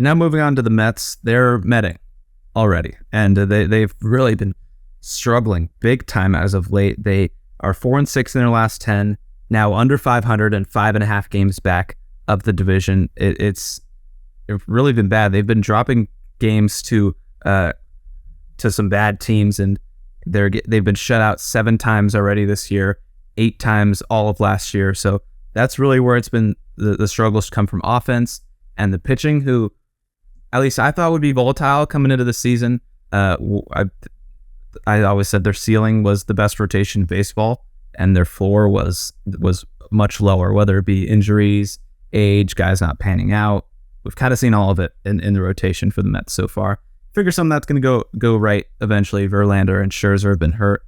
And now moving on to the Mets, they're Metting already, and they've really been struggling big time as of late. They are 4-6 in their last 10, now under 500 and 5.5 games back of the division. It's really been bad. They've been dropping games to some bad teams, and they've been shut out 7 times already this year, 8 times all of last year. So that's really where it's been the struggles come from offense and the pitching, who at least I thought would be volatile coming into the season. I always said their ceiling was the best rotation in baseball, and their floor was much lower, whether it be injuries, age, guys not panning out. We've kind of seen all of it in the rotation for the Mets so far. Figure something that's going to go right eventually. Verlander and Scherzer have been hurt.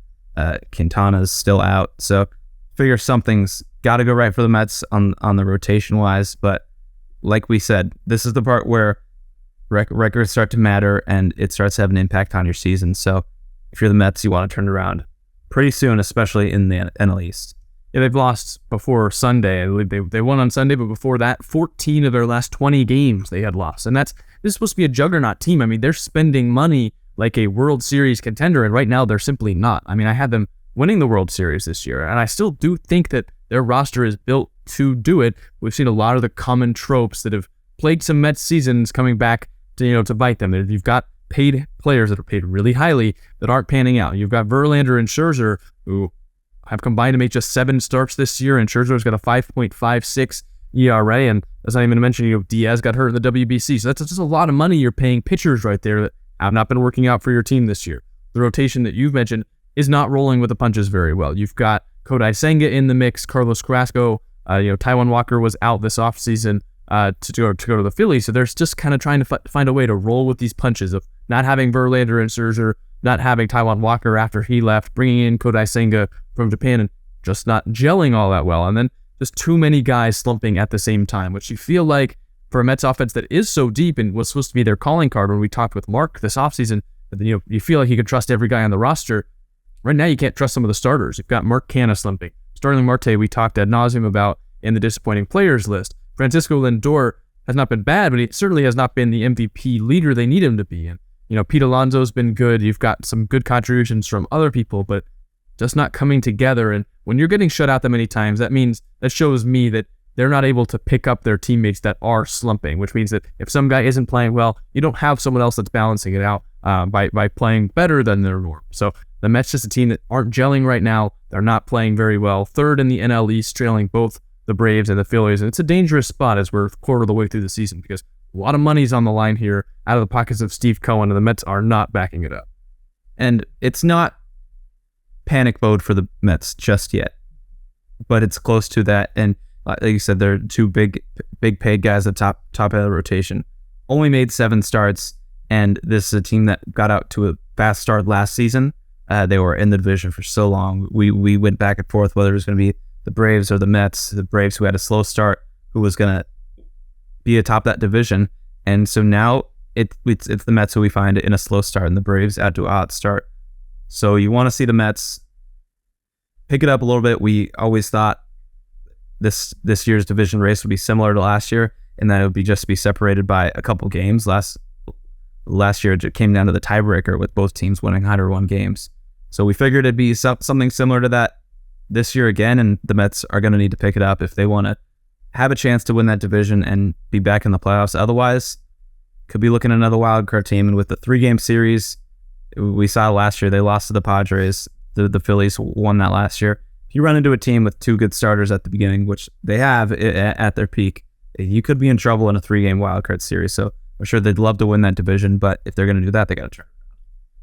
Quintana's still out. So figure something's got to go right for the Mets on the rotation wise. But like we said, this is the part where records start to matter and it starts to have an impact on your season. So if you're the Mets, you want to turn it around pretty soon, especially in the NL East. Yeah, they've lost before Sunday. I believe they won on Sunday, but before that, 14 of their last 20 games they had lost. And this is supposed to be a juggernaut team. I mean, they're spending money like a World Series contender, and right now they're simply not. I mean, I had them winning the World Series this year, and I still do think that their roster is built to do it. We've seen a lot of the common tropes that have plagued some Mets seasons coming back to bite them. You've got paid players that are paid really highly that aren't panning out. You've got Verlander and Scherzer, who have combined to make just 7 starts this year, and Scherzer's got a 5.56 ERA, and as I even mentioned, Diaz got hurt in the WBC, so that's just a lot of money you're paying pitchers right there that have not been working out for your team this year. The rotation that you've mentioned is not rolling with the punches very well. You've got Kodai Senga in the mix, Carlos Carrasco, Taijuan Walker was out this offseason to go to the Phillies, so they're just kind of trying to find a way to roll with these punches of not having Verlander and Scherzer, not having Taijuan Walker after he left, bringing in Kodai Senga from Japan, and just not gelling all that well. And then just too many guys slumping at the same time, which you feel like for a Mets offense that is so deep and was supposed to be their calling card when we talked with Mark this offseason, you feel like you could trust every guy on the roster. Right now, you can't trust some of the starters. You've got Mark Canha slumping. Starling Marte, we talked ad nauseum about in the disappointing players list. Francisco Lindor has not been bad, but he certainly has not been the MVP leader they need him to be. And, Pete Alonso's been good. You've got some good contributions from other people, but just not coming together. And when you're getting shut out that many times, that shows me that they're not able to pick up their teammates that are slumping, which means that if some guy isn't playing well, you don't have someone else that's balancing it out by playing better than their norm. So the Mets just a team that aren't gelling right now. They're not playing very well. 3rd in the NL East, trailing both the Braves and the Phillies. And it's a dangerous spot as we're a quarter of the way through the season because a lot of money's on the line here out of the pockets of Steve Cohen, and the Mets are not backing it up. And it's not panic mode for the Mets just yet, but it's close to that. And like you said, they're 2 big paid guys at top of the rotation. Only made 7 starts, and this is a team that got out to a fast start last season. They were in the division for so long. We went back and forth whether it was going to be the Braves or the Mets. The Braves, who had a slow start, who was going to be atop that division. And so now it's the Mets who we find in a slow start, and the Braves out to a hot start. So you want to see the Mets pick it up a little bit. We always thought this year's division race would be similar to last year, and that it would just be separated by a couple games. Last year it came down to the tiebreaker with both teams winning 101 games. So we figured it'd be something similar to that this year again, and the Mets are going to need to pick it up if they want to have a chance to win that division and be back in the playoffs. Otherwise, could be looking at another wild card team. And with the 3-game series we saw last year, they lost to the Padres. The Phillies won that last year. If you run into a team with 2 good starters at the beginning, which they have at their peak, you could be in trouble in a 3-game wild card series. So I'm sure they'd love to win that division, but if they're going to do that, they got to turn.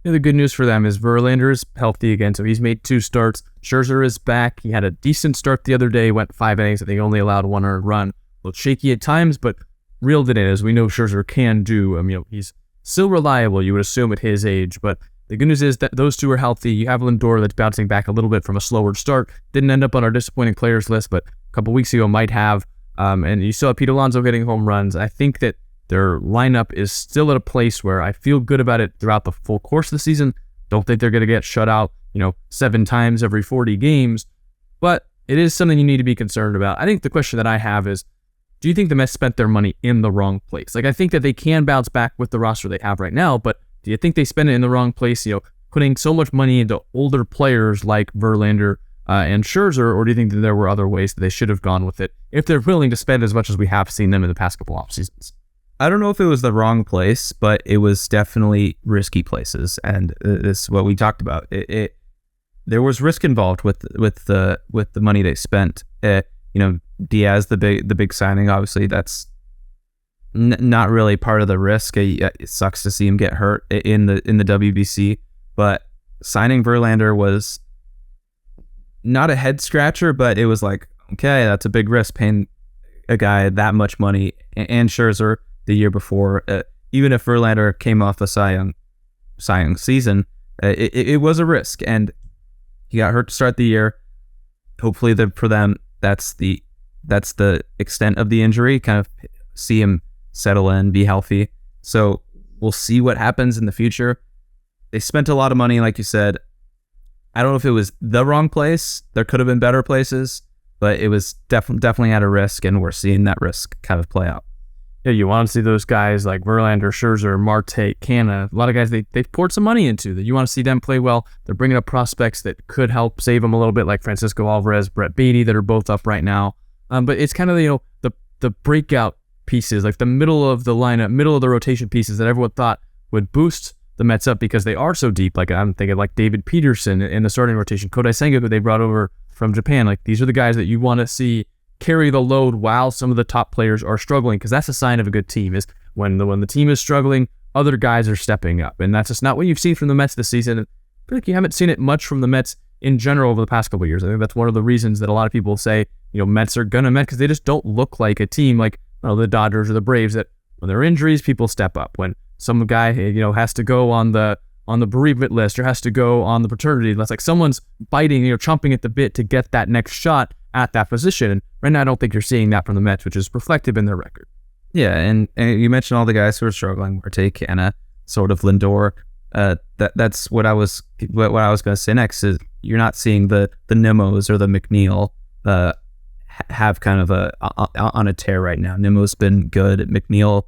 The good news for them is Verlander is healthy again, so he's made 2 starts. Scherzer is back. He had a decent start the other day, went 5 innings. I think he only allowed 1 earned run. A little shaky at times, but reeled it in, as we know Scherzer can do. He's still reliable, you would assume, at his age, but the good news is that those 2 are healthy. You have Lindor that's bouncing back a little bit from a slower start. Didn't end up on our disappointing players list, but a couple weeks ago might have. And you still have Pete Alonso getting home runs. I think that their lineup is still at a place where I feel good about it throughout the full course of the season. Don't think they're going to get shut out, 7 times every 40 games, but it is something you need to be concerned about. I think the question that I have is, do you think the Mets spent their money in the wrong place? Like, I think that they can bounce back with the roster they have right now, but do you think they spent it in the wrong place, putting so much money into older players like Verlander and Scherzer, or do you think that there were other ways that they should have gone with it if they're willing to spend as much as we have seen them in the past couple off seasons? I don't know if it was the wrong place, but it was definitely risky places, and this is what we talked about. There was risk involved with the money they spent. Diaz, the big signing, obviously that's not really part of the risk. It sucks to see him get hurt in the WBC, but signing Verlander was not a head scratcher, but it was like, okay, that's a big risk paying a guy that much money. And Scherzer the year before, even if Verlander came off the Cy Young season, it was a risk, and he got hurt to start the year. Hopefully, for them, that's the extent of the injury. Kind of see him settle in, be healthy. So we'll see what happens in the future. They spent a lot of money, like you said. I don't know if it was the wrong place. There could have been better places, but it was definitely at a risk, and we're seeing that risk kind of play out. Yeah, you want to see those guys like Verlander, Scherzer, Marte, Canna, a lot of guys they've poured some money into that you want to see them play well. They're bringing up prospects that could help save them a little bit, like Francisco Alvarez, Brett Beatty, that are both up right now. But it's kind of the breakout pieces, like the middle of the lineup, middle of the rotation pieces that everyone thought would boost the Mets up because they are so deep. Like I'm thinking like David Peterson in the starting rotation, Kodai Senga, who they brought over from Japan. Like these are the guys that you want to see carry the load while some of the top players are struggling, because that's a sign of a good team, is when the team is struggling, other guys are stepping up. And that's just not what you've seen from the Mets this season. I feel like you haven't seen it much from the Mets in general over the past couple of years. I think that's one of the reasons that a lot of people say, Mets are gonna Met, because they just don't look like a team like the Dodgers or the Braves, that when there are injuries, people step up. When some guy has to go on the bereavement list or has to go on the paternity list, like someone's biting, chomping at the bit to get that next shot at that position. And right now, I don't think you're seeing that from the Mets, which is reflective in their record. Yeah, and you mentioned all the guys who are struggling: Marte, Canna, sort of Lindor. That's what I was going to say next. Is you're not seeing the Nimmo's or the McNeil have kind of on a tear right now. Nimmo's been good. McNeil,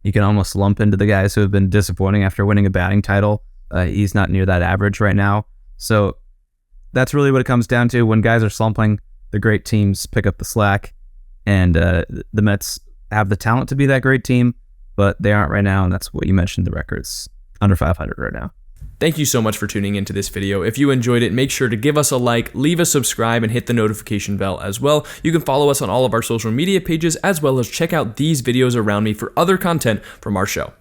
you can almost lump into the guys who have been disappointing after winning a batting title. He's not near that average right now. So that's really what it comes down to. When guys are slumping, the great teams pick up the slack, and the Mets have the talent to be that great team, but they aren't right now, and that's what you mentioned, the record's under 500 right now. Thank you so much for tuning into this video. If you enjoyed it, make sure to give us a like, leave a subscribe, and hit the notification bell as well. You can follow us on all of our social media pages, as well as check out these videos around me for other content from our show.